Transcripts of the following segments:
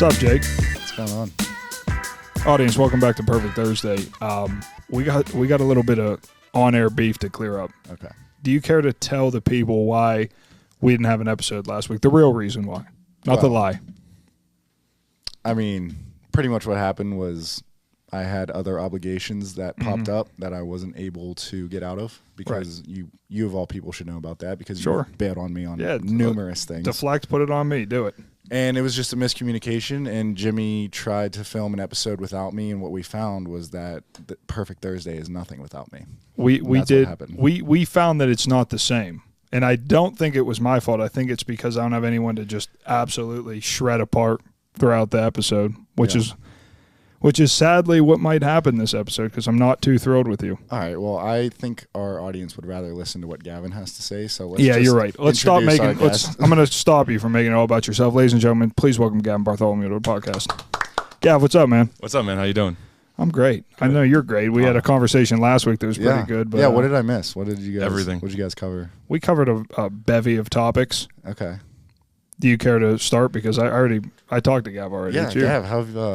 What's up, Jake? What's going on? Audience, welcome back to Perfect Thursday. We got a little bit of on-air beef to clear up. Okay. Do you care to tell the people why we didn't have an episode last week? The real reason why, not the lie. I mean, pretty much what happened was I had other obligations that popped up that I wasn't able to get out of because you of all people should know about that because you bailed on me on numerous things. Deflect, put it on me, do it. And it was just a miscommunication, and Jimmy tried to film an episode without me, and what we found was that the Perfect Thursday is nothing without me. We found that it's not the same. And I don't think it was my fault. I think it's because I don't have anyone to just absolutely shred apart throughout the episode, which is sadly what might happen this episode because I'm not too thrilled with you. All right. Well, I think our audience would rather listen to what Gavin has to say. So let's you're right. Let's stop making. I'm going to stop you from making it all about yourself, ladies and gentlemen. Please welcome Gavin Bartholomew to the podcast. Gav, what's up, man? What's up, man? How you doing? I'm great. Good. I know you're great. We had a conversation last week that was pretty good. But, what did I miss? What did you guys? Everything. What did you guys cover? We covered a bevy of topics. Okay. Do you care to start? Because I talked to Gav already. Yeah, Gav,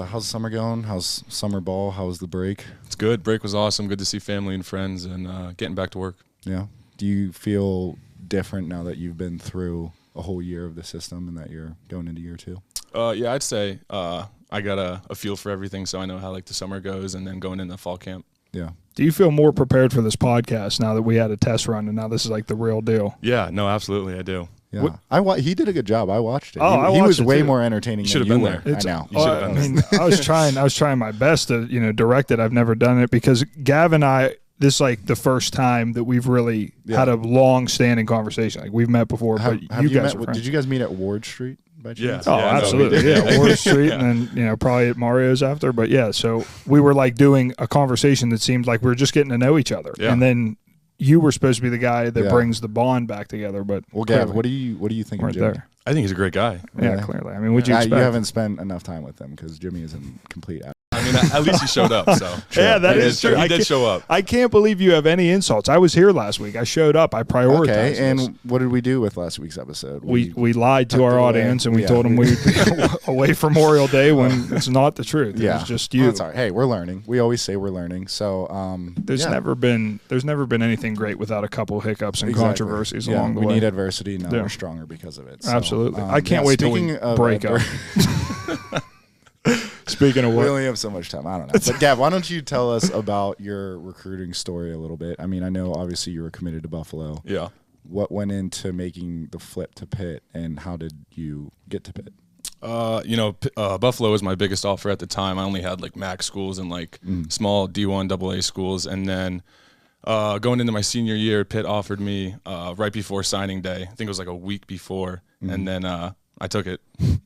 how's summer going? How's summer ball? How's the break? It's good. Break was awesome. Good to see family and friends and getting back to work. Yeah. Do you feel different now that you've been through a whole year of the system and that you're going into year two? Yeah, I'd say I got a feel for everything, so I know how like the summer goes and then going into fall camp. Yeah. Do you feel more prepared for this podcast now that we had a test run and now this is like the real deal? Yeah, no, absolutely, I do. Yeah, he did a good job. I watched it. Oh, he was way more entertaining. Should have been there. I know. I was trying my best to direct it. I've never done it because Gav and I. This is like the first time that we've really had a long-standing conversation. Like we've met before, but you guys did you guys meet at Ward Street by chance? Yeah. Oh, absolutely. Yeah, Ward Street, and then probably at Mario's after. But yeah, so we were like doing a conversation that seemed like we were just getting to know each other, and then. You were supposed to be the guy that brings the bond back together, but Gav, what do you think of Jimmy? There. I think he's a great guy. Yeah, clearly. I mean, would you expect? You haven't spent enough time with him because Jimmy is in complete. I mean, at least he showed up. So yeah, that is true. He did show up. I can't believe you have any insults. I was here last week. I showed up. I prioritized. Okay, and what did we do with last week's episode? We lied to our audience and we told them we'd be away for Memorial Day when it's not the truth. It was just you. Well, that's all right. Hey, we're learning. We always say we're learning. So there's never been anything great without a couple hiccups and controversies along the way. We need adversity. Now we're stronger because of it. So, absolutely. I can't wait till we break up. Speaking of what? We only have so much time. I don't know. But, Gav, why don't you tell us about your recruiting story a little bit? I mean, I know obviously you were committed to Buffalo. Yeah. What went into making the flip to Pitt, and how did you get to Pitt? Buffalo was my biggest offer at the time. I only had like MAC schools and like small D1 AA schools. And then going into my senior year, Pitt offered me right before signing day. I think it was like a week before. And then I took it.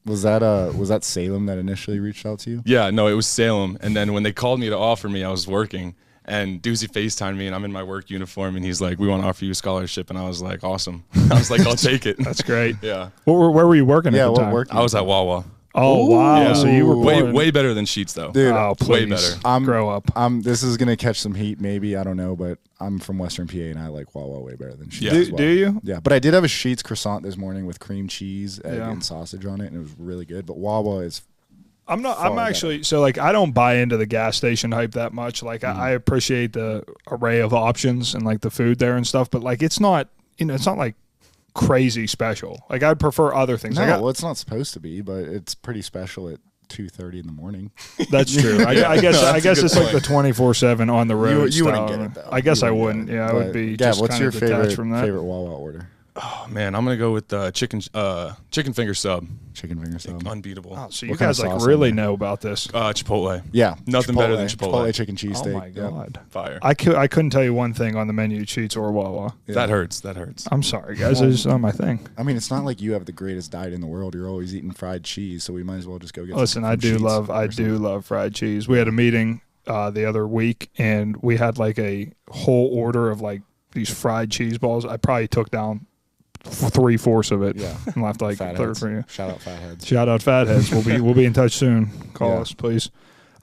Was that Salem that initially reached out to you? Yeah, no, it was Salem. And then when they called me to offer me, I was working. And Doozy FaceTimed me, and I'm in my work uniform, and he's like, "We want to offer you a scholarship." And I was like, "Awesome!" I was like, "I'll take it." That's great. Yeah. Where were you working at the time? I was at Wawa. Oh, wow. Yeah. So you were way better than Sheets, though. Dude, way better. Grow up. This is going to catch some heat, maybe. I don't know, but I'm from Western PA, and I like Wawa way better than Sheets. Yeah. Do you? Yeah, but I did have a Sheets croissant this morning with cream cheese, egg, and sausage on it, and it was really good. But Wawa is I'm actually so like I don't buy into the gas station hype that much. Like I appreciate the array of options and like the food there and stuff, but like it's not like crazy special. Like I'd prefer other things. No, it's not supposed to be, but it's pretty special at 2:30 in the morning. That's true. I guess it's like the 24/7 on the road. You wouldn't get it though. I guess I wouldn't. Yeah, I would be. Yeah, just what's kind your of detached from that. favorite Wawa order? Oh man, I'm gonna go with chicken finger sub. Chicken finger sub, unbeatable. Oh, so you guys like really know about this? Chipotle. Yeah, nothing better than Chipotle. Chipotle chicken cheesesteak. Oh my god, fire! I couldn't tell you one thing on the menu, Cheats or Wawa. Yeah. That hurts. I'm sorry, guys. It's not my thing. I mean, it's not like you have the greatest diet in the world. You're always eating fried cheese, so we might as well just go get. Listen, I do love fried cheese. We had a meeting the other week, and we had like a whole order of like these fried cheese balls. I probably took down 3/4 of it, and left like a third for you. Shout out Fatheads. Shout out Fatheads. We'll be in touch soon. Call us, please.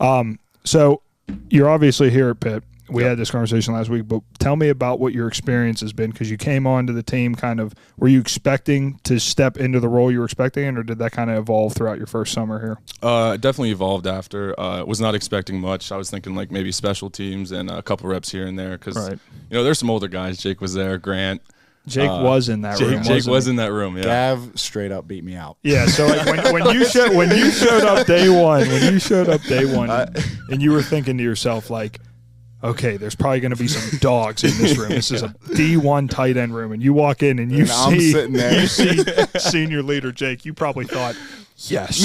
So you're obviously here at Pitt. We had this conversation last week, but tell me about what your experience has been, because you came onto the team kind of, were you expecting to step into the role you were expecting, or did that kind of evolve throughout your first summer here? It definitely evolved after. Was not expecting much. I was thinking like maybe special teams and a couple reps here and there because, there's some older guys. Jake was there, Grant. Jake was in that room. Jake was in that room. Yeah. Gav straight up beat me out. Yeah. So like when you showed up day one, and you were thinking to yourself like, okay, there's probably going to be some dogs in this room. This is a D1 tight end room, and you walk in and you see senior leader Jake. You probably thought, yes.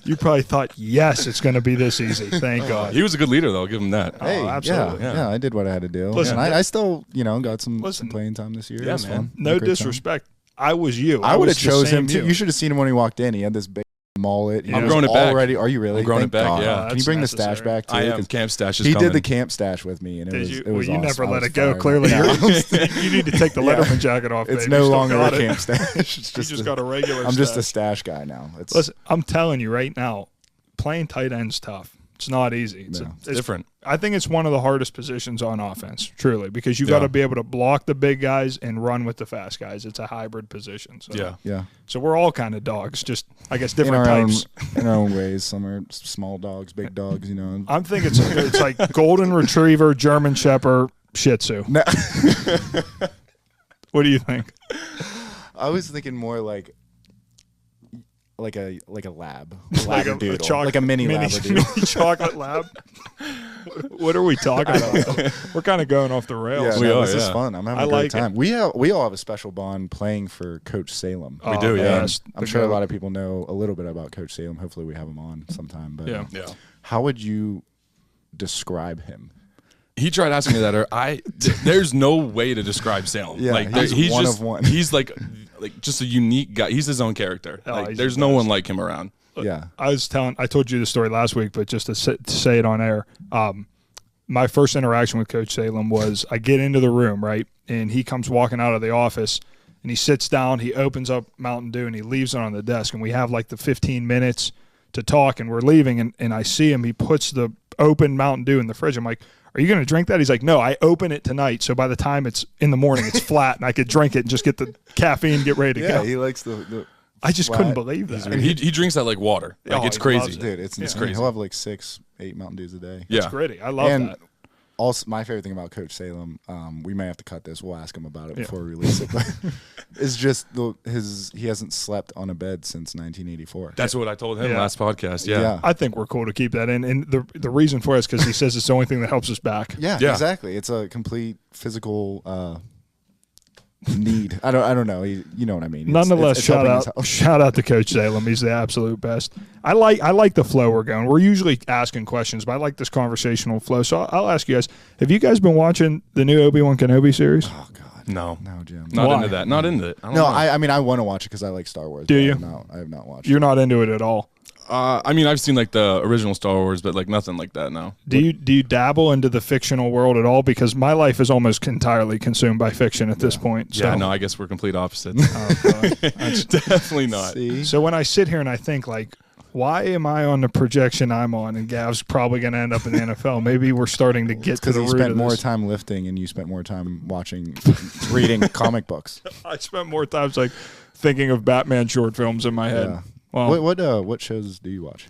You probably thought, yes, it's going to be this easy. Thank God. He was a good leader, though. I'll give him that. Hey, absolutely. Yeah, I did what I had to do. Listen, I still, got some playing time this year. Yeah, man. No disrespect. I was you. I would have chose him too. You should have seen him when he walked in. He had this big mullet. I'm growing it back. Are you really? I'm growing it back, yeah. Can you bring the stash back too? I am. Camp stash is He coming. did the camp stash with me, and it was awesome. You never let it go. Clearly, you need to take the Letterman jacket off. It's no longer a camp stash. It's just got a regular. I'm just a stash guy now. Listen, I'm telling you right now, playing tight end's tough. It's not easy. It's different. I think it's one of the hardest positions on offense, truly, because you've got to be able to block the big guys and run with the fast guys. It's a hybrid position. So. Yeah. So we're all kind of dogs, just I guess different types. In our own ways. Some are small dogs, big dogs. I'm thinking it's like golden retriever, German Shepherd, Shih Tzu. No. What do you think? I was thinking more like a lab, like a mini chocolate lab. What are we talking about? We're kind of going off the rails. Yeah, this is fun. I'm having a great time. We all have a special bond playing for Coach Salem. We do, yeah. I'm sure a lot of people know a little bit about Coach Salem. Hopefully, we have him on sometime. But how would you describe him? He tried asking me that. There's no way to describe Salem. Yeah, he's one of one. He's like just a unique guy. He's his own character. There's no one like him around. Yeah. I told you the story last week, but just to say it on air, my first interaction with Coach Salem was I get into the room, right, and he comes walking out of the office, and he sits down, he opens up Mountain Dew, and he leaves it on the desk, and we have like the 15 minutes to talk, and we're leaving, and I see him, he puts the open Mountain Dew in the fridge. I'm like, are you going to drink that? He's like, no, I open it tonight, so by the time it's in the morning, it's flat, and I could drink it and just get the caffeine and get ready to go. Yeah, he likes the I just couldn't believe that. He drinks that like water. It's crazy. Dude, it's crazy. He'll have like 6-8 Mountain Dews a day. Yeah. It's gritty. I love that. Also, my favorite thing about Coach Salem, we may have to cut this. We'll ask him about it before we release it. But it's just he hasn't slept on a bed since 1984. That's what I told him last podcast. Yeah. I think we're cool to keep that in. And the reason for it is because he says it's the only thing that helps us back. Yeah, exactly. It's a complete need. I don't know. You know what I mean. Nonetheless, shout out to Coach Salem. He's the absolute best. I like the flow we're going. We're usually asking questions, but I like this conversational flow. So I'll ask you guys: have you guys been watching the new Obi-Wan Kenobi series? Oh God, no, Jim. Not into that. Not into it. I mean, I want to watch it because I like Star Wars. Do you? I have not watched. You're not into it at all. I mean, I've seen like the original Star Wars, but like nothing like that now. Do you dabble into the fictional world at all? Because my life is almost entirely consumed by fiction at this point. So. Yeah, no, I guess we're complete opposites. Definitely not. See? So when I sit here and I think like, why am I on the projection I'm on, and Gav's probably going to end up in the NFL? Maybe we're starting to get to the root of this. Because he spent more time lifting, and you spent more time reading comic books. I spent more time like thinking of Batman short films in my head. Yeah. Well, what shows do you watch?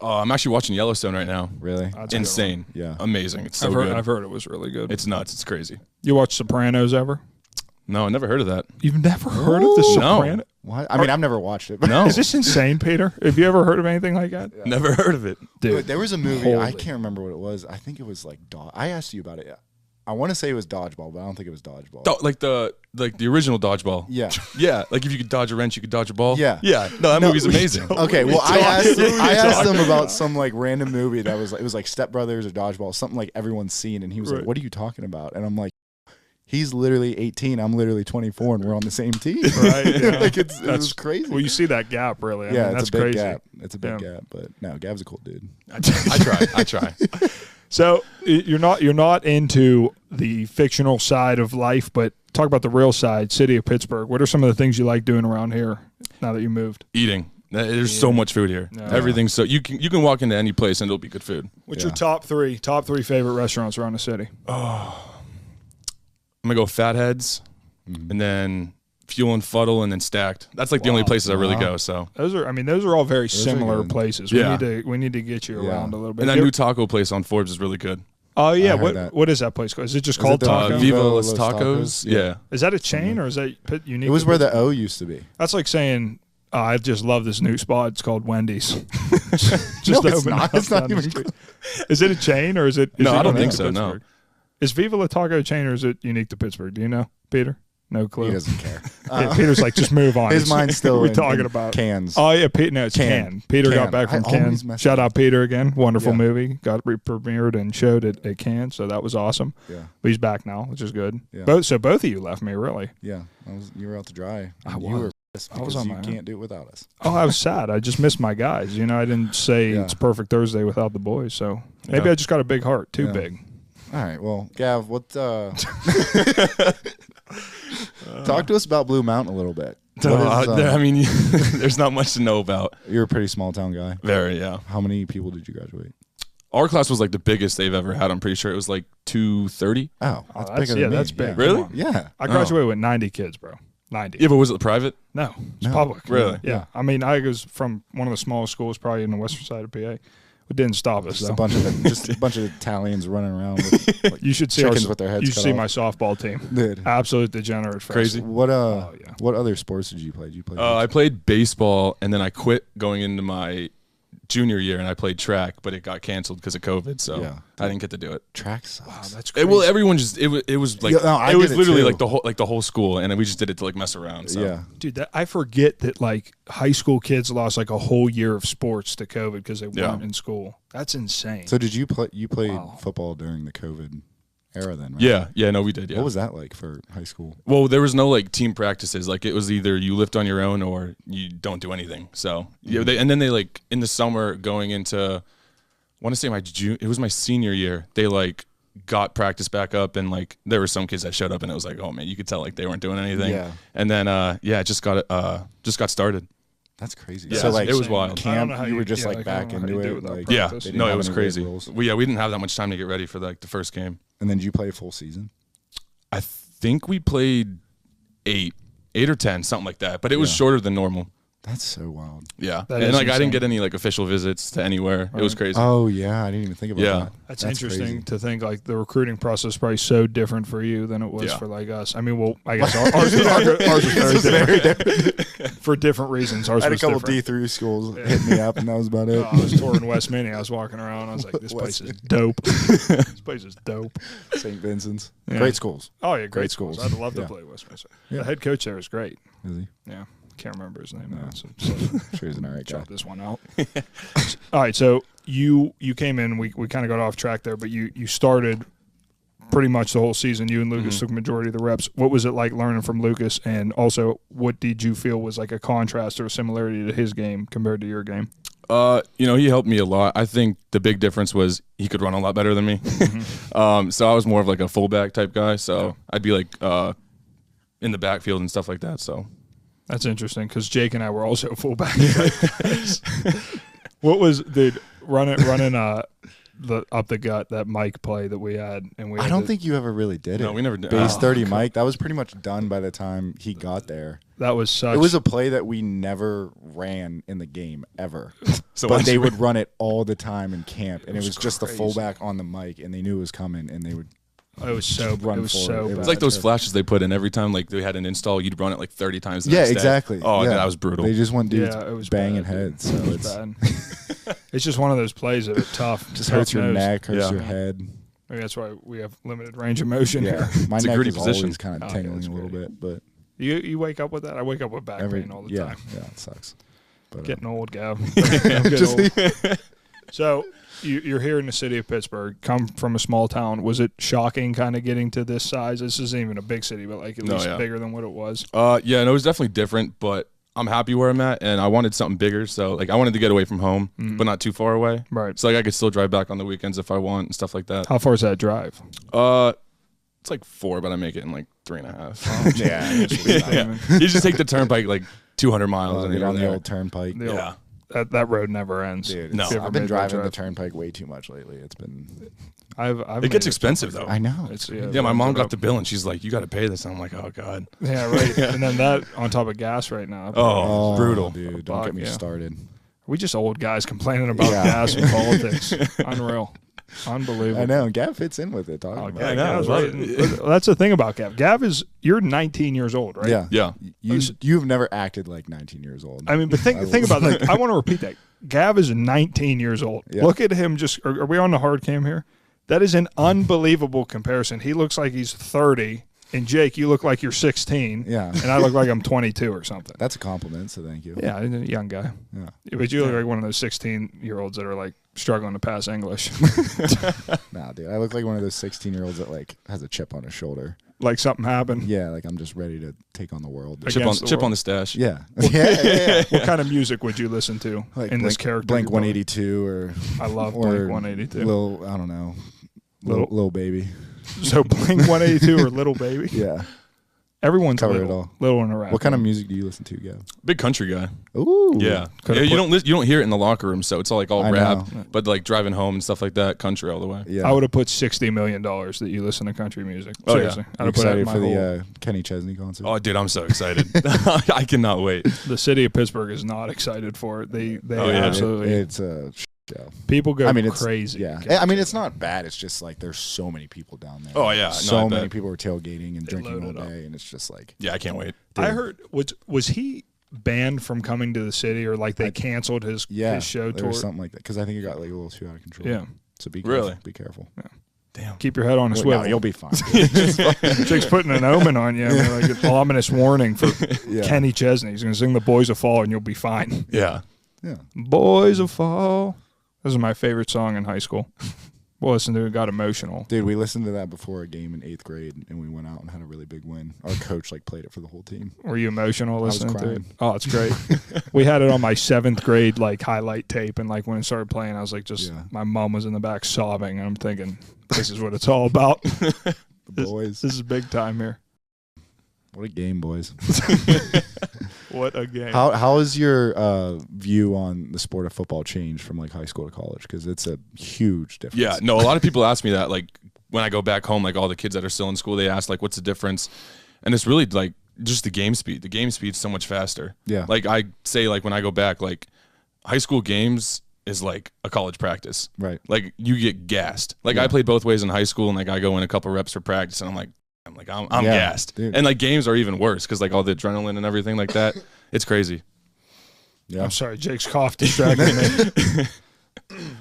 I'm actually watching Yellowstone right now. Really? That's insane. Yeah. Amazing. It's so good. I've heard it was really good. It's nuts. It's crazy. You watch Sopranos ever? No, I never heard of that. You've never heard of the Sopranos? No. What? I mean, I've never watched it. But no. Is this insane, Peter? Have you ever heard of anything like that? Yeah. Never heard of it. Dude, there was a movie. I can't remember what it was. I think it was like I asked you about it. I want to say it was Dodgeball, but I don't think it was Dodgeball. Like the original Dodgeball. Yeah. Yeah. Like if you could dodge a wrench, you could dodge a ball. Yeah. Yeah. No, that movie's amazing. Okay. Well, I asked them about some like random movie that was like, it was like Step Brothers or Dodgeball, something like everyone's seen, and he was like, "What are you talking about?" And I'm like, "He's literally 18. I'm literally 24, and we're on the same team." Right. Yeah. Like it was crazy. Well, you see that gap, really. I mean, it's that's a big crazy. gap. It's a big gap, but no, Gav's a cool dude. I try. So you're not into the fictional side of life, but talk about the real side, city of Pittsburgh. What are some of the things you like doing around here now that you moved? Eating. There's so much food here. No. Everything's so you can walk into any place and it'll be good food. What's your top three favorite restaurants around the city? Oh, I'm gonna go Fatheads, and then Fuel and Fuddle, and then Stacked. That's like the only places I really go. So those are all very similar places. We need to get you around a little bit. And that new taco place on Forbes is really good. Oh yeah, what is that place called? Is it just called Taco? Viva Los Tacos. Yeah. Is that a chain or is that unique? It was where the O used to be. That's like saying I just love this new spot. It's called Wendy's. Just no, it's not. It's not even. Is it a chain or is it? No, I don't think so. No. Is Viva La Taco a chain or is it unique to Pittsburgh? Do you know, Peter? No clue. He doesn't care. Peter's like, just move on. His mind's still we're talking about cans. Oh yeah, it's Can. Peter got back from Cannes. Shout out Peter again. Wonderful movie. Got premiered and showed at Cannes, so that was awesome. Yeah, but he's back now, which is good. Yeah. Both of you left me, really. Yeah, you were out to dry. I was. You were pissed because you can't do it without us. Oh, I was sad. I just missed my guys. You know, I didn't say it's Perfect Thursday without the boys. So maybe I just got a big heart, too big. All right. Well, Gav, what? Talk to us about Blue Mountain a little bit. I mean, there's not much to know about. You're a pretty small town guy. Very, yeah. How many people did you graduate? Our class was like the biggest they've ever had. I'm pretty sure it was like 230. Oh, that's bigger than me. That's big. Really? Yeah. I graduated with 90 kids, bro. 90. Yeah, but was it private? No, it's public. Really? Yeah. I mean, I was from one of the smallest schools, probably in the western side of PA. It didn't stop us. Just a bunch of Italians running around with you should see chickens with their heads. You should see my softball team. Dude. Absolute degenerate. Crazy. What other sports did you play? Did you play? I played baseball, and then I quit going into my junior year, and I played track, but it got canceled because of COVID, so I didn't get to do it. Track sucks. Wow, that's crazy. Well, everyone just it was like it was literally like the whole school, and we just did it to like mess around. So. Yeah, dude, I forget that like high school kids lost like a whole year of sports to COVID because they weren't in school. That's insane. So did you play? You played football during the COVID era then, right? Yeah, no, we did. Yeah. What was that like for high school? Well, there was no like team practices. Like it was either you lift on your own or you don't do anything. So and then they like in the summer going into, I want to say it was my senior year. They like got practice back up, and like there were some kids that showed up, and it was like, oh man, you could tell like they weren't doing anything. Yeah. And then it just got started. That's crazy. Yeah, so like it was wild. Camp, you were just like back into it. Like, no, it was crazy. We didn't have that much time to get ready for like the first game. And then did you play a full season? I think we played 8 or 10, something like that. But it was shorter than normal. That's so wild. Yeah. And like I didn't get any like official visits to anywhere. Right. It was crazy. Oh yeah, I didn't even think about that. That's interesting to think like the recruiting process is probably so different for you than it was for like us. I mean, well, I guess ours was very different. For different reasons. Ours I had was a couple different. D3 schools hit me up, and that was about it. I was touring West Mini. I was walking around. I was like, this place is dope. This place is dope. St. Vincent's. Yeah. Great schools. Oh yeah, great schools. I'd love to play Westminster. Yeah. The head coach there is great. Is he? Yeah. Can't remember his name. No. So sure he's an all right guy. Chop this one out. All right, so you came in. We kind of got off track there, but you started pretty much the whole season. You and Lucas took majority of the reps. What was it like learning from Lucas, and also what did you feel was like a contrast or a similarity to his game compared to your game? He helped me a lot. I think the big difference was he could run a lot better than me. So I was more of like a fullback type guy. So I'd be like in the backfield and stuff like that. So. That's interesting because Jake and I were also fullback. What was running the up the gut, that Mike play that we had? And I don't think you ever really did it. No, we never did. Base 30 Mike, that was pretty much done by the time he got there. That was such. It was a play that we never ran in the game ever. But they would run it all the time in camp, and it was just the fullback on the mic, and they knew it was coming, and they would. It was so bad. It was like those flashes they put in every time like they had an install, you'd run it like 30 times the next day. Exactly. Oh, yeah, that was brutal. They just want dudes banging heads. So it's bad. It's just one of those plays that are tough. Just hurts your neck, hurts your head. Maybe that's why we have limited range of motion here. My neck is always kind of tingling a little bit. But you wake up with that? I wake up with back pain all the time. Yeah, it sucks. But, getting old, Gav. So you're here in the city of Pittsburgh, come from a small town. Was it shocking kind of getting to this size? This isn't even a big city, but like at least bigger than what it was. It was definitely different, but I'm happy where I'm at, and I wanted something bigger. So like I wanted to get away from home, but not too far away. Right. So like I could still drive back on the weekends if I want and stuff like that. How far is that drive? It's like 4, but I make it in like 3.5. Yeah. You just take the turnpike like 200 miles get on the old turnpike. That road never ends. Dude, no, I've been driving the turnpike way too much lately. It's been. It gets expensive though. I know. My mom got the bill and she's like, "You got to pay this." And I'm like, "Oh God." Yeah, right. And then that on top of gas right now. Brutal, dude. Don't get me started. We just old guys complaining about gas and politics. Unreal. Unbelievable. I know. Gav fits in with it. Gav's right. Well, that's the thing about Gav. Gav you're 19 years old, right? Yeah. You've never acted like 19 years old. I mean, but think about it. I want to repeat that. Gav is 19 years old. Yeah. Look at him. Are we on the hard cam here? That is an unbelievable comparison. He looks like he's 30. And Jake, you look like you're 16. Yeah. And I look like I'm 22 or something. That's a compliment, so thank you. Yeah, a young guy. Yeah. But you look like one of those 16-year-olds that are like struggling to pass English. Nah, dude. I look like one of those 16-year-olds that like has a chip on his shoulder. Like something happened. Yeah, like I'm just ready to take on the world. Chip on the stash. Yeah. What kind of music would you listen to this character? Blink 182 or I love Blink 182. I don't know. Little Baby. So Blink 182 or Little Baby? Yeah. Everyone's cover it all. Little in a rap. What kind of music do you listen to, Gav? Big country guy. Ooh. Yeah. You don't hear it in the locker room, so it's all like all rap. Know. But like driving home and stuff like that, country all the way. Yeah. I would have put $60 million that you listen to country music. Seriously. I'm excited for the Kenny Chesney concert. Oh, dude, I'm so excited. I cannot wait. The city of Pittsburgh is not excited for it. They absolutely. It's a show. People go crazy. Yeah. I mean, it's not bad. It's just like there's so many people down there. Oh, yeah. So many people are tailgating and drinking all day, and it's just like. Yeah, I can't wait. Dude. I heard, was he banned from coming to the city, or like they canceled his show tour? Or something like that, because I think it got like a little too out of control. Yeah. So be careful. Yeah. Damn. Keep your head on a swivel. No, you'll be fine. Jake's putting an omen on you. I mean, like an ominous warning for Kenny Chesney. He's going to sing The Boys of Fall, and you'll be fine. Yeah. Yeah. Boys of Fall. This is my favorite song in high school. We'll listen to it. Got emotional. Dude, we listened to that before a game in 8th grade, and we went out and had a really big win. Our coach played it for the whole team. Were you emotional listening to it? Oh, it's great. We had it on my 7th grade highlight tape, and when it started playing, I was like, my mom was in the back sobbing, and I'm thinking, this is what it's all about. The boys. This is big time here. What a game, boys. What a game. How has your view on the sport of football changed from high school to college? Because it's a huge difference. Yeah, no, a lot of people ask me that. When I go back home, all the kids that are still in school, they ask, what's the difference? And it's really, just the game speed. The game speed's so much faster. Yeah. I say, when I go back, high school games is like a college practice. Right. You get gassed. I played both ways in high school, and I go in a couple reps for practice, and I'm gassed. Dude. And games are even worse because all the adrenaline and everything like that. It's crazy. Yeah. I'm sorry, Jake's cough distracted me.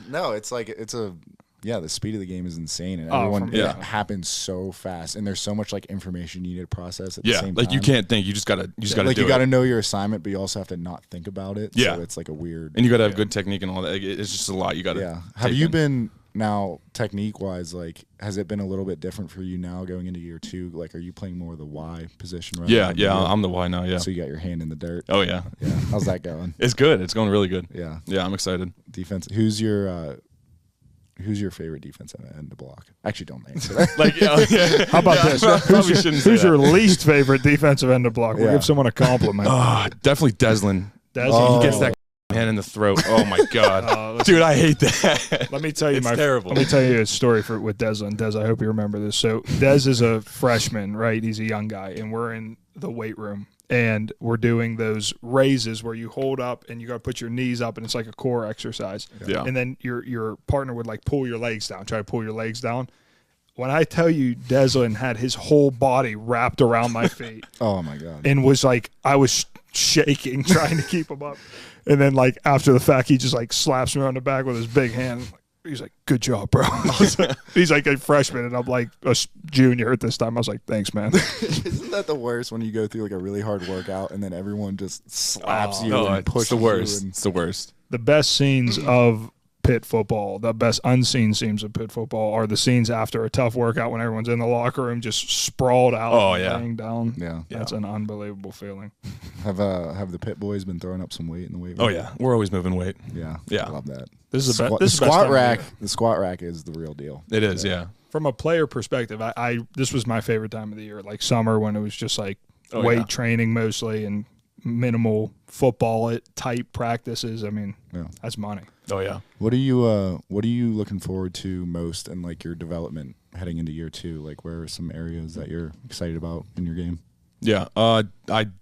No, it's the speed of the game is insane, and it happens so fast, and there's so much information you need to process at the same time. You can't think. You just gotta do it. You gotta know your assignment, but you also have to not think about it. Yeah. So it's a weird. And you gotta have good technique and all that. It's just a lot. You gotta. Yeah. Have you been now technique wise? Has it been a little bit different for you now going into year 2? Are you playing more of the Y position? Right? Yeah. I'm the Y now. Yeah. So you got your hand in the dirt. Oh yeah. Yeah. How's that going? It's good. It's going really good. Yeah. Yeah. I'm excited. Defense. Who's your favorite defensive end to block? Actually, don't answer that. How about this? Who's your least favorite defensive end to block? We'll give someone a compliment. Definitely Deslin. He gets that hand in the throat. Oh my god, dude, I hate that. Let me tell you, terrible. Let me tell you a story with Deslin. Des, I hope you remember this. So Des is a freshman, right? He's a young guy, and we're in the weight room. And we're doing those raises where you hold up and you got to put your knees up, and it's like a core exercise. Yeah. And then your partner would pull your legs down, try to pull your legs down. When I tell you, Deslin had his whole body wrapped around my feet. Oh my god! And was I was shaking trying to keep him up. And then after the fact, he just slaps me on the back with his big hand. He's like, "Good job, bro." He's a freshman, and I'm a junior at this time. I was like, "Thanks, man." Isn't that the worst when you go through a really hard workout and then everyone just slaps you and pushes you? It's the worst. The best scenes of Pitt football, the best unseen scenes of Pitt football, are the scenes after a tough workout when everyone's in the locker room just sprawled out, laying down. Yeah, that's an unbelievable feeling. Have the Pitt boys been throwing up some weight in the weight room? Oh yeah, we're always moving weight. Yeah, yeah, I love that. This is the squat rack. The squat rack is the real deal. It is, yeah. From a player perspective, this was my favorite time of the year, summer when it was just weight training mostly, and minimal football type practices. I mean, that's money. Oh yeah. What are you looking forward to most in like your development heading into year 2? Like, where are some areas that you're excited about in your game? Yeah, I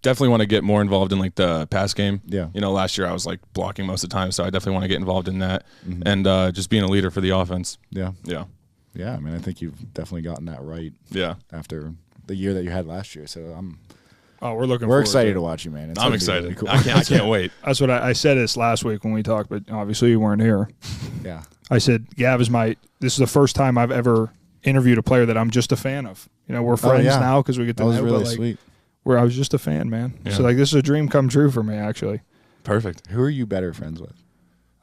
definitely want to get more involved in like the pass game. Yeah. Last year I was like blocking most of the time, so I definitely want to get involved in that and just being a leader for the offense. Yeah. Yeah. Yeah, I mean, I think you've definitely gotten that right. Yeah. After the year that you had last year, so we're excited to watch you, man. I'm excited. Really cool. I can't wait. That's what I said this last week when we talked, but obviously you weren't here. Yeah. I said, Gav is this is the first time I've ever interviewed a player that I'm just a fan of. We're friends now because we get to know. That was really like, sweet. Where I was just a fan, man. Yeah. So like this is a dream come true for me, actually. Perfect. Who are you better friends with?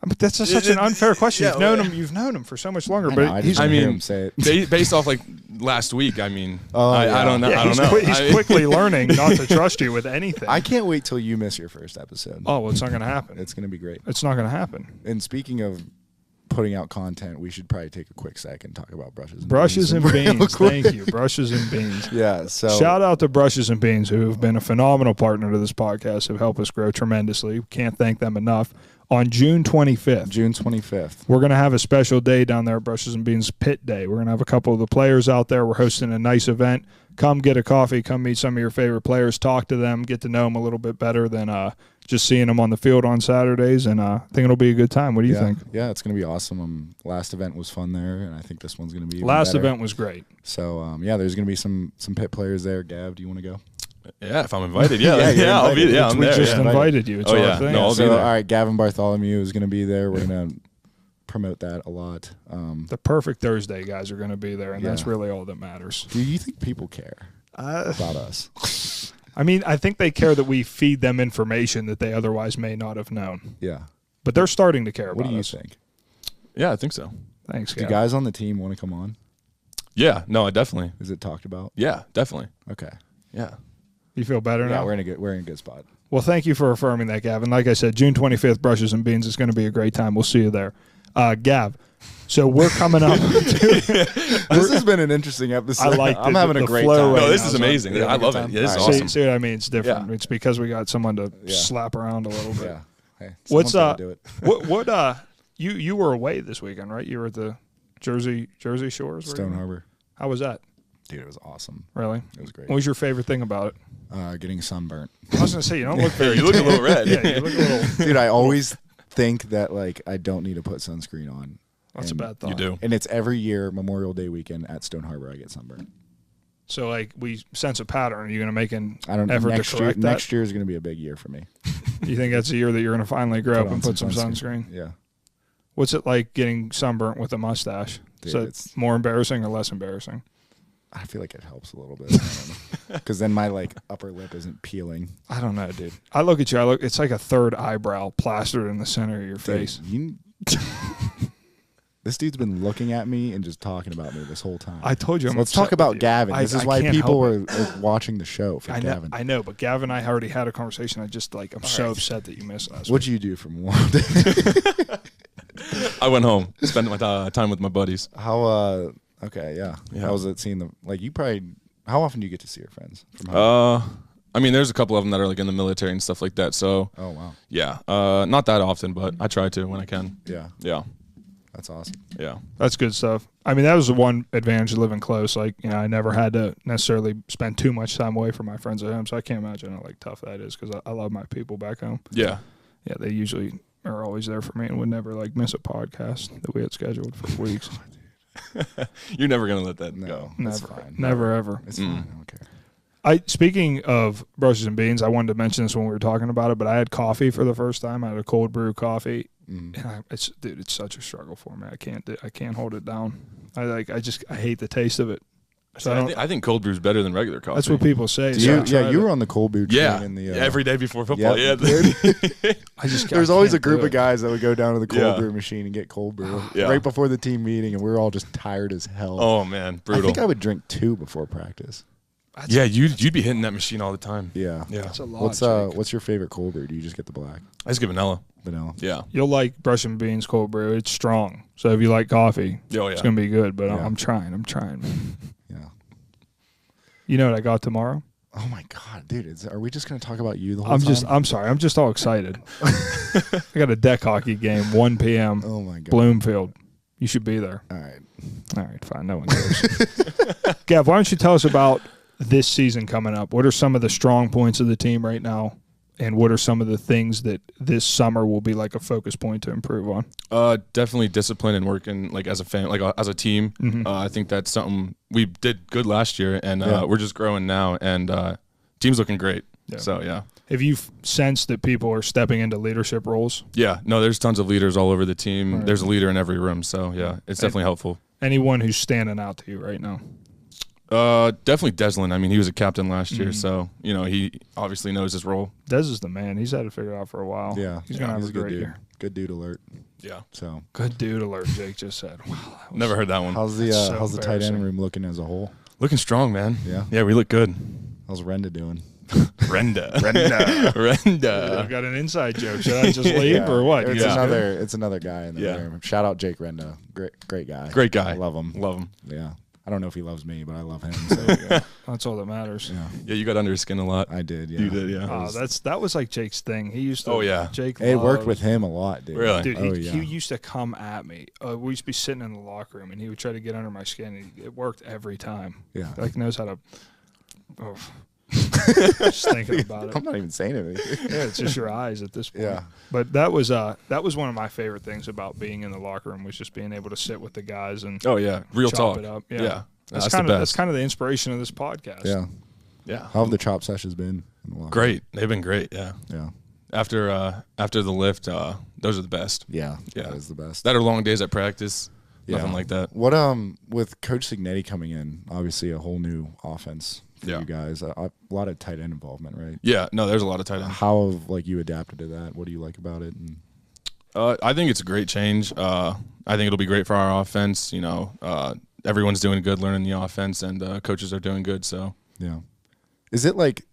But that's such an unfair question. Yeah, You've known him for so much longer. I hear him say it. Based off like last week, I mean, Oh, I don't know. Yeah, I don't know. He's quickly learning not to trust you with anything. I can't wait till you miss your first episode. Oh, well, it's not going to happen. It's going to be great. It's not going to happen. And speaking of putting out content, we should probably take a quick second and talk about brushes and beans. Thank you. Brushes and beans. Yeah. So shout out to Brushes and Beans, who have been a phenomenal partner to this podcast, have helped us grow tremendously. Can't thank them enough. On June 25th, we're going to have a special day down there at Brushes and Beans Pitt Day. We're going to have a couple of the players out there. We're hosting a nice event. Come get a coffee. Come meet some of your favorite players. Talk to them. Get to know them a little bit better than just seeing them on the field on Saturdays. And I think it'll be a good time. What do you think? Yeah, it's going to be awesome. Last event was fun there, and I think this one's going to be even Last better. event was great. So, there's going to be some Pitt players there. Gav, do you want to go? Yeah, if I'm invited, I'll be. Yeah, I'm we there. just invited you. It's our thing. No, I'll be there. All right, Gavin Bartholomew is going to be there. We're going to promote that a lot. The Perfect Thursday guys are going to be there, and that's really all that matters. Do you think people care about us? I mean, I think they care that we feed them information that they otherwise may not have known. Yeah. But they're starting to care what about us. What do you think? Yeah, I think so. Thanks, Do guys on the team want to come on? Yeah, no, I definitely. Is it talked about? Yeah, definitely. Okay. Yeah. You feel better now? Yeah, we're in a good spot. Well, thank you for affirming that, Gavin. Like I said, June 25th, Brushes and Beans is going to be a great time. We'll see you there. Gav, so we're coming up. This has been an interesting episode. I like I'm having a great time. No, this is amazing. I love it. Yeah, this is awesome. See what I mean? It's different. Yeah. It's because we got someone to slap around a little bit. Yeah. Hey, What's do it. what you were away this weekend, right? You were at the Jersey Shores? Stone Harbor. How was that? Dude, it was awesome. Really? It was great. What was your favorite thing about it? Getting sunburnt. I was going to say, you don't look very... You look a little red. Yeah, you look a little... Dude, I always think that, like, I don't need to put sunscreen on. That's a bad thought. You do. And it's every year, Memorial Day weekend at Stone Harbor, I get sunburnt. So, like, we sense a pattern. Are you going to make an I don't know. effort to correct that? Next year is going to be a big year for me. You think that's the year that you're going to finally grow up and put some sunscreen? Yeah. What's it like getting sunburnt with a mustache? Dude, Is it it's more embarrassing or less embarrassing? I feel like it helps a little bit. Because then my, like, upper lip isn't peeling. I don't know, dude. I look at you. It's like a third eyebrow plastered in the center of your face. This dude's been looking at me and just talking about me this whole time. I told you. Let's talk about Gavin. This is why people are watching the show for Gavin. I know, but Gavin and I already had a conversation. I'm so upset that you missed us. What'd you do for Memorial Day? I went home, spent my time with my buddies. How? Okay, yeah. How was it seeing how often do you get to see your friends from home? I mean, there's a couple of them that are like in the military and stuff like that. So. Oh wow. Yeah. Not that often, but I try to when I can. Yeah. Yeah. That's awesome. Yeah. That's good stuff. I mean, that was the one advantage of living close. Like, I never had to necessarily spend too much time away from my friends at home, so I can't imagine how tough that is because I love my people back home. Yeah. Yeah, they usually are always there for me and would never miss a podcast that we had scheduled for weeks. You're never gonna let that go. Never, it's fine. Never ever. It's fine. I don't care. Speaking of Brushes and Beans, I wanted to mention this when we were talking about it, but I had coffee for the first time. I had a cold brew coffee. And it's such a struggle for me. I can't hold it down. I hate the taste of it. So I think cold brew is better than regular coffee. That's what people say. You were on the cold brew train. Yeah, in the, every day before football. Yeah, There's always a group of guys that would go down to the cold brew machine and get cold brew right before the team meeting, and we were all just tired as hell. Oh man, brutal. I think I would drink 2 before practice. You'd be hitting that machine all the time. Yeah. That's a lot. What's your favorite cold brew? Do you just get the black? I just get vanilla. Vanilla. Yeah. You'll like Brush and Beans cold brew. It's strong. So if you like coffee, it's gonna be good. But I'm trying, man. Yeah. You know what I got tomorrow? Oh my God, dude! Are we just gonna talk about you the whole time? I'm sorry. I'm just all excited. I got a deck hockey game, 1 p.m. Oh my God, Bloomfield. You should be there. All right, fine. No one cares. Gav, why don't you tell us about this season coming up? What are some of the strong points of the team right now, and what are some of the things that this summer will be like a focus point to improve on? Definitely discipline and working like as a fan, like as a team. Mm-hmm. I think that's something we did good last year, and we're just growing now, and team's looking great. Yeah. So yeah. Have you sensed that people are stepping into leadership roles? Yeah, no, there's tons of leaders all over the team. Right. There's a leader in every room, so yeah, it's definitely helpful. Anyone who's standing out to you right now? Definitely Deslin. I mean, he was a captain last year, so he obviously knows his role. Des is the man. He's had it figured out for a while. Yeah, he's gonna have a great year. Good dude alert. Yeah. So good dude alert. Jake just said. Wow, never heard that one. How's the tight end room looking as a whole? Looking strong, man. Yeah. Yeah, we look good. How's Renda doing? Renda. I've got an inside joke. Should I just leave or what? It's another guy in the room. Shout out Jake Renda. Great guy. Great guy. I love him. Yeah. I don't know if he loves me, but I love him. So that's all that matters. Yeah, you got under his skin a lot. I did. Yeah, you did. Yeah. That was like Jake's thing. He used to. Oh yeah. Jake. It worked with him a lot, dude. Really? Dude, he used to come at me. We used to be sitting in the locker room, and he would try to get under my skin. And it worked every time. Yeah. Like knows how to. Oh. Just thinking about it. I'm not even saying anything. Yeah, it's just your eyes at this point. Yeah. But that was one of my favorite things about being in the locker room was just being able to sit with the guys and real chop talk. It up. Yeah. That's kind of the inspiration of this podcast. Yeah. Yeah. How have the chop sessions been? Great. They've been great. Yeah. Yeah. After the lift, those are the best. Yeah. That is the best. That are long days at practice. Nothing like that. What with Coach Signetti coming in, obviously a whole new offense for you guys. A lot of tight end involvement, right? Yeah, no, there's a lot of tight end. How have you adapted to that? What do you like about it? And I think it's a great change. I think it'll be great for our offense. Everyone's doing good, learning the offense, and coaches are doing good. So yeah, is it like?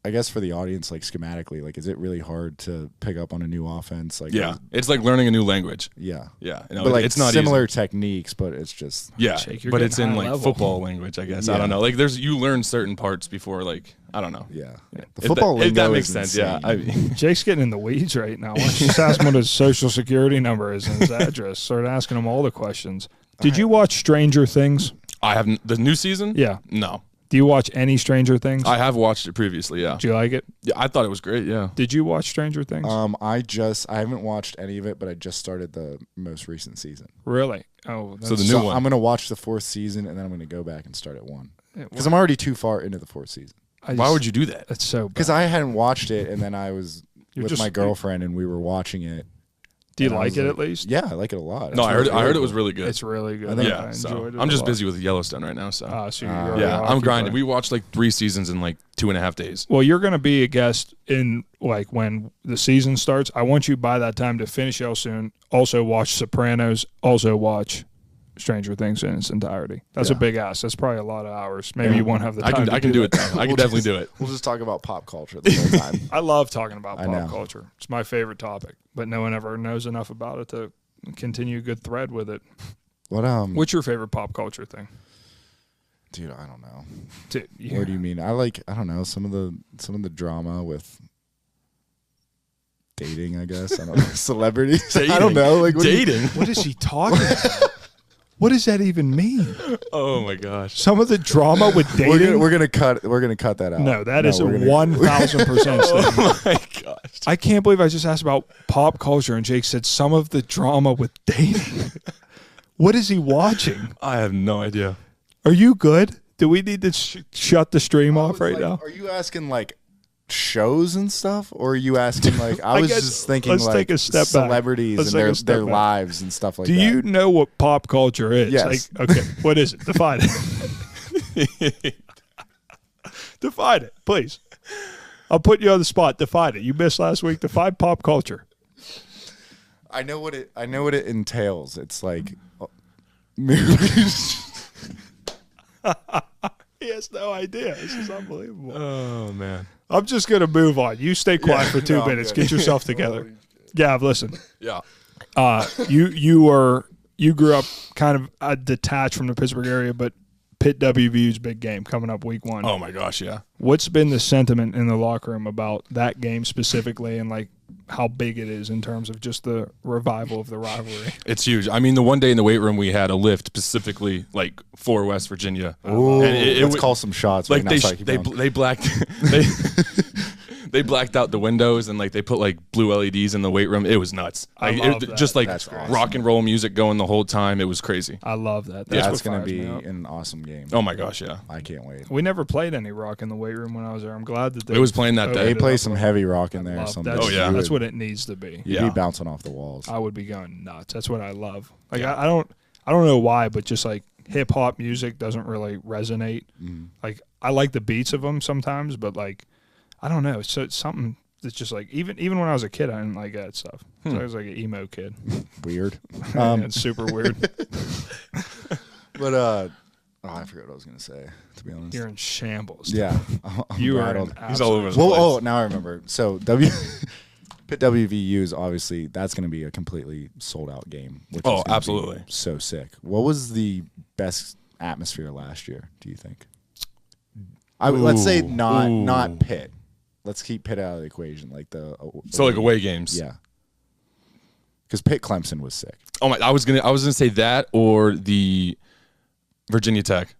I guess for the audience, like schematically, is it really hard to pick up on a new offense? It's like learning a new language. Yeah, yeah. But it's not similar easy. Techniques, but it's just but it's in football language, I guess. Yeah. I don't know. You learn certain parts before, I don't know. Yeah, the football lingo if that makes is sense. Insane. Yeah, Jake's getting in the weeds right now. Why don't you just ask him what his social security number is and his address? Start asking him all the questions. Did you watch Stranger Things? I haven't. The new season? Yeah. No. Do you watch any Stranger Things? I have watched it previously, yeah. Do you like it? Yeah, I thought it was great, yeah. Did you watch Stranger Things? I haven't watched any of it, but I just started the most recent season. Really? Oh, so the new one. I'm going to watch the 4th season, and then I'm going to go back and start at 1. Because I'm already too far into the 4th season. Why would you do that? That's so bad. Because I hadn't watched it, and then I was with my girlfriend, and we were watching it. Do you like it at least? Yeah, I like it a lot. No, I heard it was really good. It's really good. I enjoyed it. I'm just busy with Yellowstone right now, so I'm grinding. We watched 3 seasons in 2.5 days. Well, you're going to be a guest in when the season starts. I want you by that time to finish Yellowstone. Also watch Sopranos. Also watch Stranger Things in its entirety. That's a big ask. That's probably a lot of hours. Maybe you won't have the time. I can do it. I can definitely do it. We'll just talk about pop culture the whole time. I love talking about pop culture. It's my favorite topic, but no one ever knows enough about it to continue a good thread with it. What's your favorite pop culture thing? Dude, I don't know. Dude, What do you mean? I don't know, some of the drama with dating, I guess. I don't know. Celebrities. Dating. I don't know. Dating. What is he talking about? What does that even mean? Oh my gosh! Some of the drama with dating. We're gonna cut that out. No, that is a 1,000% Oh my gosh! I can't believe I just asked about pop culture and Jake said some of the drama with dating. What is he watching? I have no idea. Are you good? Do we need to shut the stream off right now? Are you asking shows and stuff, or are you asking I was just thinking let's take a step celebrities back. and their lives and stuff like that. Do you know what pop culture is? Yes. Okay, what is it? Define it. Define it, please. I'll put you on the spot. Define it. You missed last week. Define pop culture. I know what it entails. It's movies. He has no idea. This is unbelievable. Oh man. I'm just going to move on. You stay quiet for 2 minutes. Get yourself together. Gav, listen. Yeah. You grew up kind of detached from the Pittsburgh area, but Pitt WVU's big game coming up week 1. Oh, my gosh, yeah. What's been the sentiment in the locker room about that game specifically and, like, how big it is in terms of just the revival of the rivalry? It's huge. I mean, the one day in the weight room we had a lift specifically, like, for West Virginia. Ooh, and let's call some shots. Like, right they blacked... They blacked out the windows and like they put like blue LEDs in the weight room. It was nuts. Just like rock and roll music going the whole time. It was crazy. I love that. That's going to be an awesome game. Oh my gosh, yeah. I can't wait. We never played any rock in the weight room when I was there. I'm glad that it was playing that day. They play some heavy rock in there or something. Oh yeah, that's what it needs to be. You'd be bouncing off the walls. I would be going nuts. That's what I love. Like I don't know why, but just like hip hop music doesn't really resonate. Like I like the beats of them sometimes, but like I don't know. So it's something. It's just like even when I was a kid, I didn't like that stuff. So I was like an emo kid. Weird. It's super weird. But I forgot what I was gonna say. To be honest, you're in shambles. Yeah, you are. He's all over the place. Oh, now I remember. So Pitt WVU is obviously that's going to be a completely sold out game. Which is absolutely so sick. What was the best atmosphere last year? Do you think? Let's say not Pitt. Let's keep Pitt out of the equation, like like away games. Yeah, because Pitt Clemson was sick. Oh my! I was gonna say that or the Virginia Tech.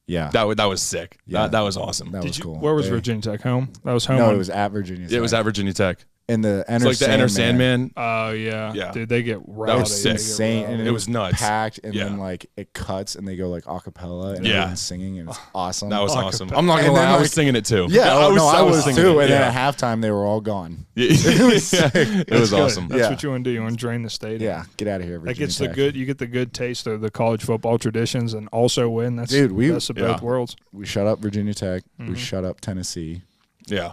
Yeah, that was sick. Yeah, that was awesome. That was cool. Where was Virginia Tech? Home? That was home. No, it was at Virginia Tech. It was at Virginia Tech. And the Enter like the Enter Sandman. Oh yeah, dude, they get rowdy. That was insane, and it was nuts, packed, and then like it cuts, and they go like a cappella, and everyone's singing, and it's awesome. That was awesome. I'm not gonna lie, I was singing it too. Yeah, I was too. And then at halftime, they were all gone. It was sick. It was awesome. That's what you want to do. You want to drain the stadium. Yeah, get out of here. That gets you get the good taste of the college football traditions, and also win. That's best of both worlds. We shut up Virginia Tech. We shut up Tennessee. Yeah.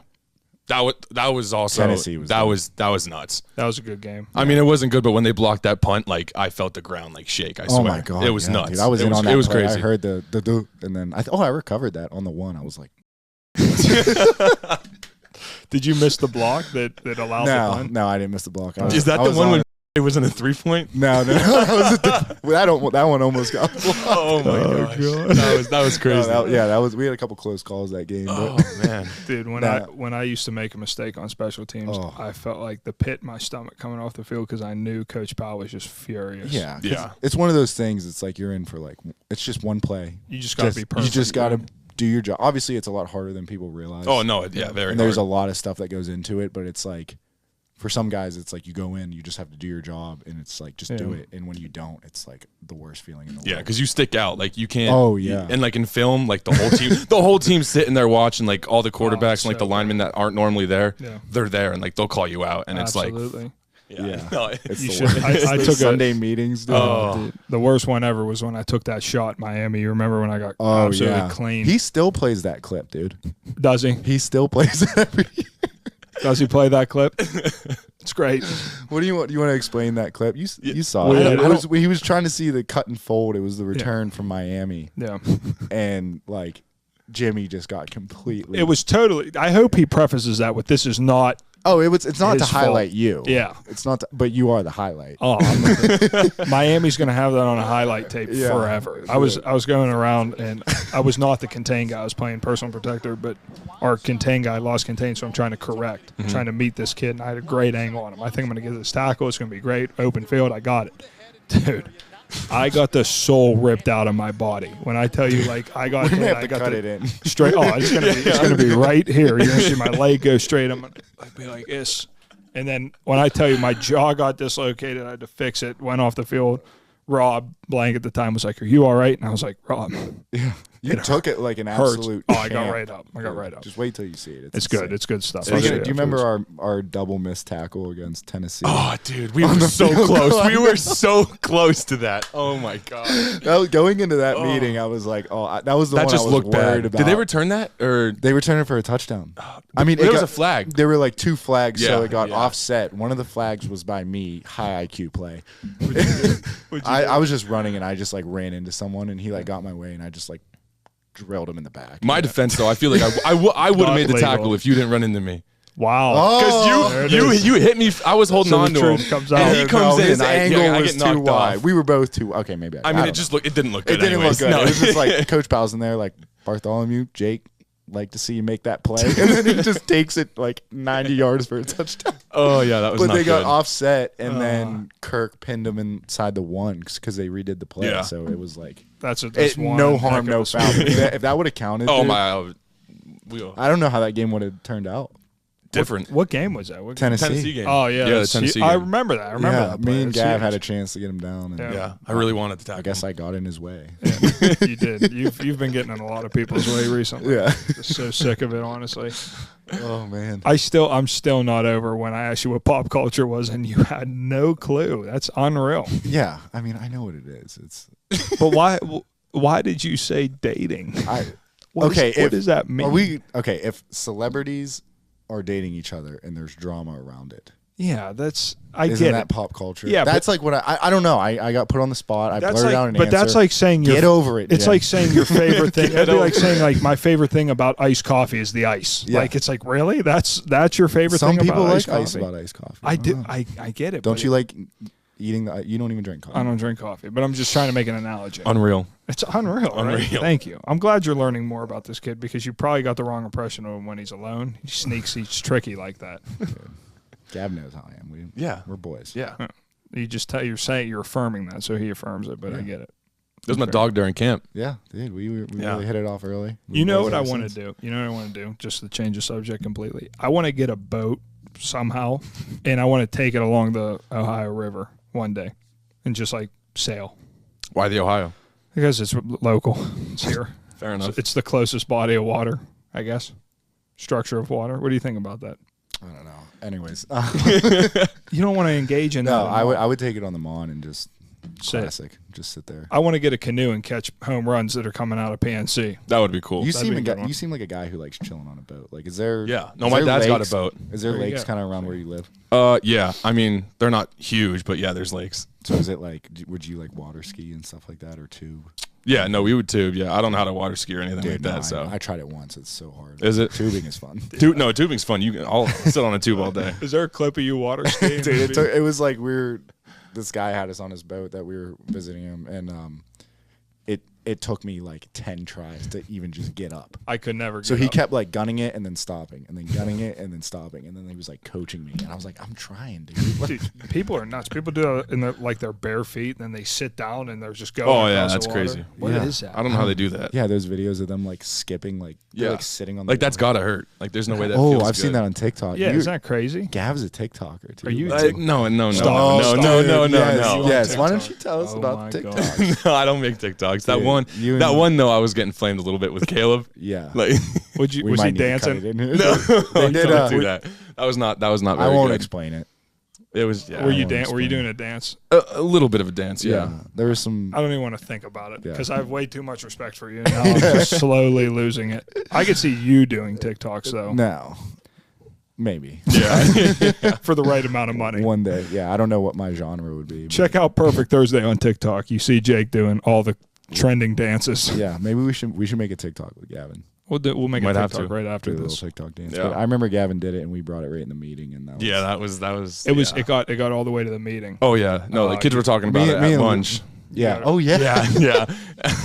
That was also Tennessee was that was nuts. That was a good game. I mean, it wasn't good, but when they blocked that punt, like I felt the ground like shake. I swear. Oh my god, it was nuts. Dude, I was in on that. It was play. crazy. I heard the and then I recovered that on the one. I was like, did you miss the block that allowed the punt? No, I didn't miss the block. Is that the one when it wasn't a 3-point? No. That one almost got blocked. Oh my gosh. That was crazy. We had a couple close calls that game. Oh man, dude, when I used to make a mistake on special teams, I felt like the pit in my stomach coming off the field because I knew Coach Powell was just furious. Yeah. It's one of those things. It's like you're in for like it's just one play. You just got to be perfect. You just got to do your job. Obviously, it's a lot harder than people realize. Oh no, very. And there's a lot of stuff that goes into it, but it's like. For some guys, it's like you go in, you just have to do your job, and it's like just do it. And when you don't, it's like the worst feeling in the world. Yeah, because you stick out, like you can't. Oh yeah. And like in film, like the whole team's sitting there watching, like all the quarterbacks and like the linemen that aren't normally there, they're there, and like they'll call you out, and it's like. Yeah. No, I took Sunday meetings. Dude. The worst one ever was when I took that shot in Miami. You remember when I got absolutely clean? He still plays that clip, dude. Does he? He still plays it every year. Does he play that clip? It's great. What do you want? Do you want to explain that clip? You saw it. He was trying to see the cut and fold. It was the return from Miami. Yeah. And like Jimmy just got completely. It was totally. I hope he prefaces that with this is not. Oh, it's not to highlight you. Yeah. It's not, but you are the highlight. Oh, Miami's going to have that on a highlight tape forever. I was going around, and I was not the contain guy. I was playing personal protector, but our contain guy lost contain, so I'm trying to correct. I'm trying to meet this kid, and I had a great angle on him. I think I'm going to get this tackle. It's going to be great. Open field. I got it. Dude. I got the soul ripped out of my body. When I tell you, like, I got it in straight. Oh, it's gonna be right here. You're gonna see my leg go straight. I'm gonna be like this, and then when I tell you my jaw got dislocated, I had to fix it. Went off the field. Rob Blank at the time was like, "Are you all right?" And I was like, "Rob, yeah." You took it like an absolute. Oh, I got right up. Just wait till you see it. It's good. It's good stuff. Do you remember our double missed tackle against Tennessee? Oh, dude, we were so close. We were so close to that. Oh my god. Going into that meeting, I was like, that was the one I was worried about. Did they return that, or they returned it for a touchdown? I mean, it was a flag. There were like two flags, so it got offset. One of the flags was by me, high IQ play. I was just running, and I just like ran into someone, and he like got my way, and I just like. Drilled him in the back. My defense, though, I feel like I would have made the tackle if you didn't run into me. Wow. Because you hit me. I was holding on to him. Comes out. And he comes in. His angle I was get knocked too wide. off. We were both too. Okay, maybe. I mean, it didn't look good. It didn't anyways. look good. No. It was just like Coach Powell's in there, like Bartholomew, Jake. Like to see you make that play, and then he just takes it like 90 yards for a touchdown. Oh yeah, that was. But not they got good. offset, and then Kirk pinned him inside the one because they redid the play. Yeah. So it was like that's one. No harm, no foul. If that would have counted, Oh dude, my! I don't know how that game would have turned out. Different. What game was that? What Tennessee game. Oh yeah, the Tennessee game. I remember that. I remember that. Me and Gav had a chance to get him down. And Yeah, I really wanted to tackle. I guess I got in his way. Yeah, you did. You've been getting in a lot of people's way recently. Yeah, just so sick of it, honestly. Oh man, I'm still not over when I asked you what pop culture was and you had no clue. That's unreal. Yeah, I mean, I know what it is. It's but why did you say dating? What does that mean? If celebrities are dating each other and there's drama around it. Yeah, Isn't get that it. Pop culture? Yeah, that's like what I don't know. I got put on the spot. I blurted out an answer. But that's like saying get over it. It's Jen. like saying your favorite thing. It'd be like saying like my favorite thing about iced coffee is the ice. Yeah. Like it's like really that's your favorite Some thing people about like iced coffee. about iced coffee. I do. I get it. Don't you like eating you don't even drink coffee. I don't drink coffee, but I'm just trying to make an analogy. Unreal. It's unreal. Right? Thank you. I'm glad you're learning more about this kid because you probably got the wrong impression of him when he's alone. He sneaks. He's tricky like that. Gav knows how I am. We're boys. Yeah. You just you're affirming that, so he affirms it. But I get it. It was my dog during camp. Yeah, dude. We really hit it off early. You know what I want to do? You know what I want to do? Just to change the subject completely. I want to get a boat somehow, and I want to take it along the Ohio River one day, and just like sail. Why the Ohio? Because it's local. It's here. Fair enough. It's the closest body of water, I guess. Structure of water. What do you think about that? I don't know. Anyways, you don't want to engage in no. that. I would take it on the Mon and just classic. Just sit there. I want to get a canoe and catch home runs that are coming out of PNC. That would be cool. You seem like a guy who likes chilling on a boat. Like, is there? Yeah. No, my dad's got a boat. Is there lakes kind of around where you live? Yeah. I mean, they're not huge, but yeah, there's lakes. So is it like? Would you like water ski and stuff like that, or tube? Yeah, no, we would tube. Yeah, I don't know how to water ski or anything like that. So I tried it once. It's so hard. Is it? Tubing is fun. No, tubing's fun. I'll sit on a tube all day. Is there a clip of you water skiing? Dude, it was like this guy had us on his boat that we were visiting him, and it took me like 10 tries to even just get up. I could never. So he kept like gunning it and then stopping, and then gunning it and then stopping, and then he was like coaching me, and I was like, I'm trying, dude. Dude, people are nuts. People do it in their bare feet, and then they sit down and they're just going. Oh yeah, that's crazy. What is that? I don't know how they do that. Yeah, those videos of them like skipping, like like sitting on. Like that's gotta hurt. Like there's no way that. Oh, feels I've good. seen that on TikTok. Yeah, isn't that crazy? Gav's a TikToker too. Are you? No. Yes. Why don't you tell us about TikTok? No, I don't make TikToks. That one though, I was getting flamed a little bit with Caleb. Yeah. Like, was he dancing? No, they did do that. That was not. Very I won't good. explain it. It was. Yeah, Were you doing a dance? A little bit of a dance. Yeah. There was some. I don't even want to think about it because I have way too much respect for you. Now I'm just slowly losing it. I could see you doing TikToks though. No. Maybe. Yeah. For the right amount of money. One day. Yeah. I don't know what my genre would be. Check out Perfect Thursday on TikTok. You see Jake doing all the trending dances. Yeah. Maybe we should make a TikTok with Gavin. We'll make a TikTok right after do this. A little TikTok dance. Yeah. But I remember Gavin did it, and we brought it right in the meeting, and that was. It got all the way to the meeting. Oh yeah, no, the kids were talking about it at lunch. Yeah. Oh yeah. Yeah.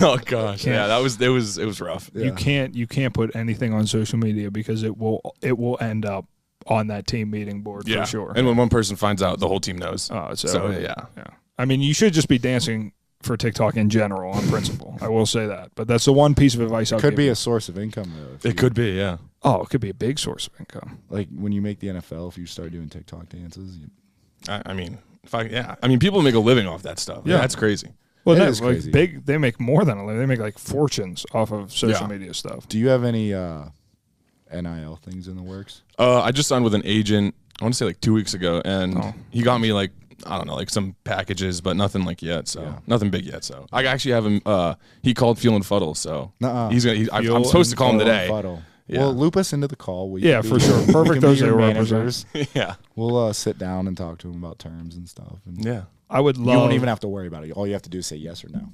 Oh gosh. Yeah, that was. It was rough. Yeah. You can't put anything on social media because it will end up on that team meeting board for sure. And when one person finds out, the whole team knows. Oh, so yeah. I mean, you should just be dancing for TikTok in general on principle. I will say that. But that's the one piece of advice I'll give. Could be a source of income though. It could be, yeah. Oh, it could be a big source of income. Like when you make the NFL, if you start doing TikTok dances. I mean, people make a living off that stuff. Yeah, that's crazy. Well, that's crazy. They make more than a living. They make like fortunes off of social media stuff. Do you have any NIL things in the works? I just signed with an agent, I want to say like 2 weeks ago, and he got me like, I don't know, like some packages, but nothing like yet. So nothing big yet. So I actually have him. He called Fuel and Fuddle, so he's gonna. I'm supposed to call him today. Yeah. Well, loop us into the call. For sure. Perfect Thursday managers. Yeah, we'll sit down and talk to him about terms and stuff. And yeah, I would love. You won't even have to worry about it. All you have to do is say yes or no.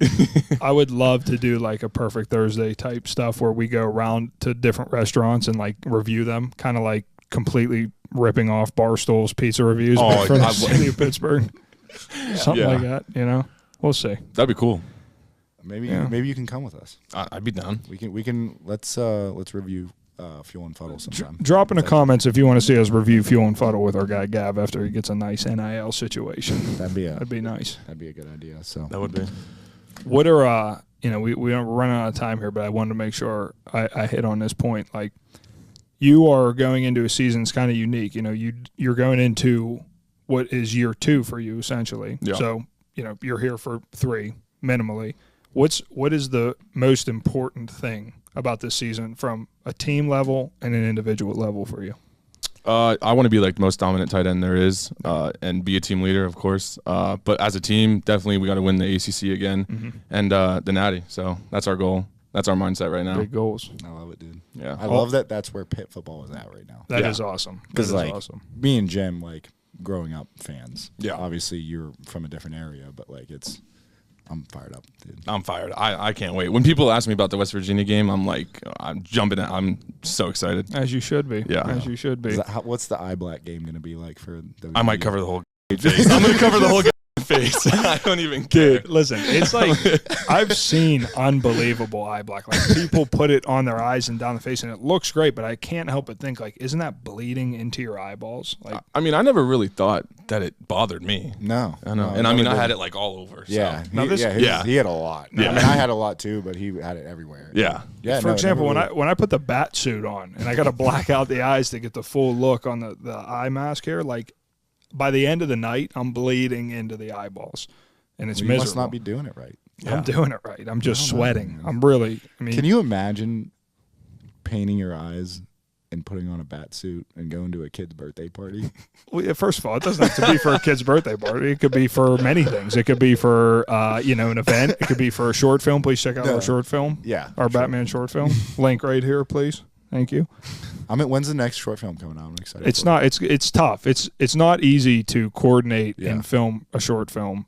I would love to do like a Perfect Thursday type stuff where we go around to different restaurants and like review them, kind of like completely ripping off Barstool's pizza reviews for the city of Pittsburgh. Something like that, We'll see. That'd be cool. Maybe you can come with us. I'd be down. We can let's review Fuel and Fuddle sometime. Drop in the comments if you want to see us review Fuel and Fuddle with our guy Gav after he gets a nice NIL situation. That'd be nice. That'd be a good idea. So that would be. What are we're running out of time here, but I wanted to make sure I hit on this point. Like, you are going into a season that's kind of unique. You're going into what is year 2 for you essentially. Yeah. So you're here for 3 minimally. What is the most important thing about this season from a team level and an individual level for you? I want to be like the most dominant tight end there is, and be a team leader, of course. But as a team, definitely we got to win the ACC again and the Natty. So that's our goal. That's our mindset right now. Big goals. I love it, dude. Yeah, I love that. That's where Pitt football is at right now. That is awesome. Because awesome. Me and Jim, like growing up fans. Yeah. Obviously, you're from a different area, but I'm fired up, dude. I'm fired. I can't wait. When people ask me about the West Virginia game, I'm jumping out. I'm so excited. As you should be. Yeah. As you should be. What's the eye black game going to be like for the I might cover the whole face. I'm going to cover the whole face. I don't even care. Dude, listen, it's like I've seen unbelievable eye black. Like, people put it on their eyes and down the face, and it looks great, but I can't help but think, like, isn't that bleeding into your eyeballs? Like, I mean, I never really thought that it bothered me. No. I know. No, and I mean, I had it like all over. So. Yeah. He had a lot. Yeah. I mean, I had a lot too, but he had it everywhere. Yeah. Yeah. For example, when I put the bat suit on and I got to black out the eyes to get the full look on the eye mask here, like, by the end of the night, I'm bleeding into the eyeballs. And it's miserable. You must not be doing it right. Yeah. I'm doing it right. I'm just sweating. I'm really, Can you imagine painting your eyes and putting on a bat suit and going to a kid's birthday party? Well, first of all, it doesn't have to be for a kid's birthday party. It could be for many things. It could be for, an event. It could be for a short film. Please check out our short film. Yeah. Our Batman short film. Link right here, please. Thank you. When's the next short film coming out? I'm excited. It's tough. It's not easy to coordinate and film a short film.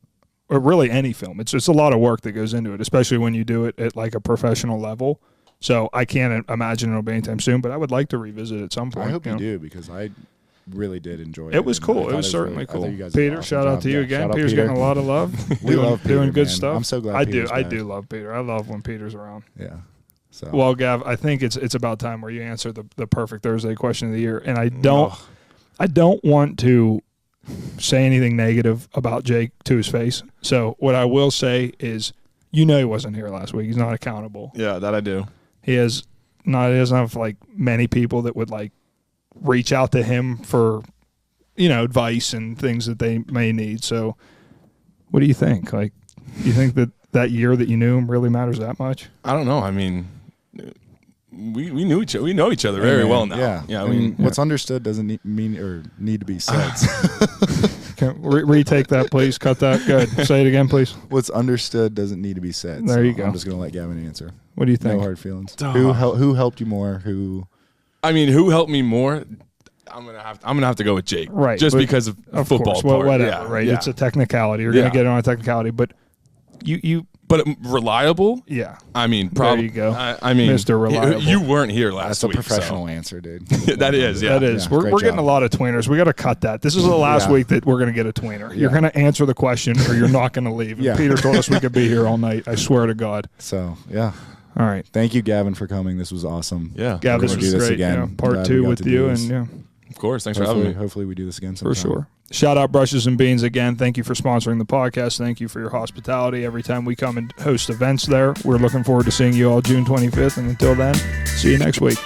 Or really any film. It's just a lot of work that goes into it, especially when you do it at like a professional level. So I can't imagine it'll be anytime soon, but I would like to revisit at some point. I hope you do, because I really did enjoy it. It was cool. It was certainly cool. Peter, shout out to you again. Peter's getting a lot of love. We love Peter, doing good man. stuff. I'm so glad. I do love Peter. I love when Peter's around. Yeah. So. Well, Gav, I think it's about time where you answer the perfect Thursday question of the year, and I don't want to say anything negative about Jake to his face. So what I will say is, he wasn't here last week. He's not accountable. Yeah, that I do. He doesn't have like many people that would like reach out to him for, advice and things that they may need. So what do you think? Like, do you think that year that you knew him really matters that much? I don't know. I mean, we know each other very well now. Yeah. I mean, what's understood doesn't need to be said. Can retake that, please. Cut that. Good. Say it again, please. What's understood doesn't need to be said. There you go. I'm just gonna let Gavin answer. What do you think? No hard feelings. Who helped you more? Who helped me more? I'm gonna have to go with Jake, right? Just because of football. Course. Well, whatever, yeah, right? Yeah. It's a technicality. You're gonna get it on a technicality, but you. But reliable? Yeah. I mean, there you go. I mean, Mr. Reliable. You weren't here last week. That's a professional answer, dude. That is, yeah. That is. Yeah, we're getting a lot of tweeners. We got to cut that. This is the last week that we're going to get a tweener. You're going to answer the question or you're not going to leave. And Peter told us we could be here all night. I swear to God. So, yeah. All right. Thank you, Gavin, for coming. This was awesome. Yeah. Gavin, this was great. Again. Part 2 with you. Of course. Thanks for having me. Hopefully we do this again sometime. For sure. Shout out Brushes and Beans again. Thank you for sponsoring the podcast. Thank you for your hospitality every time we come and host events there. We're looking forward to seeing you all June 25th. And until then, see you next week.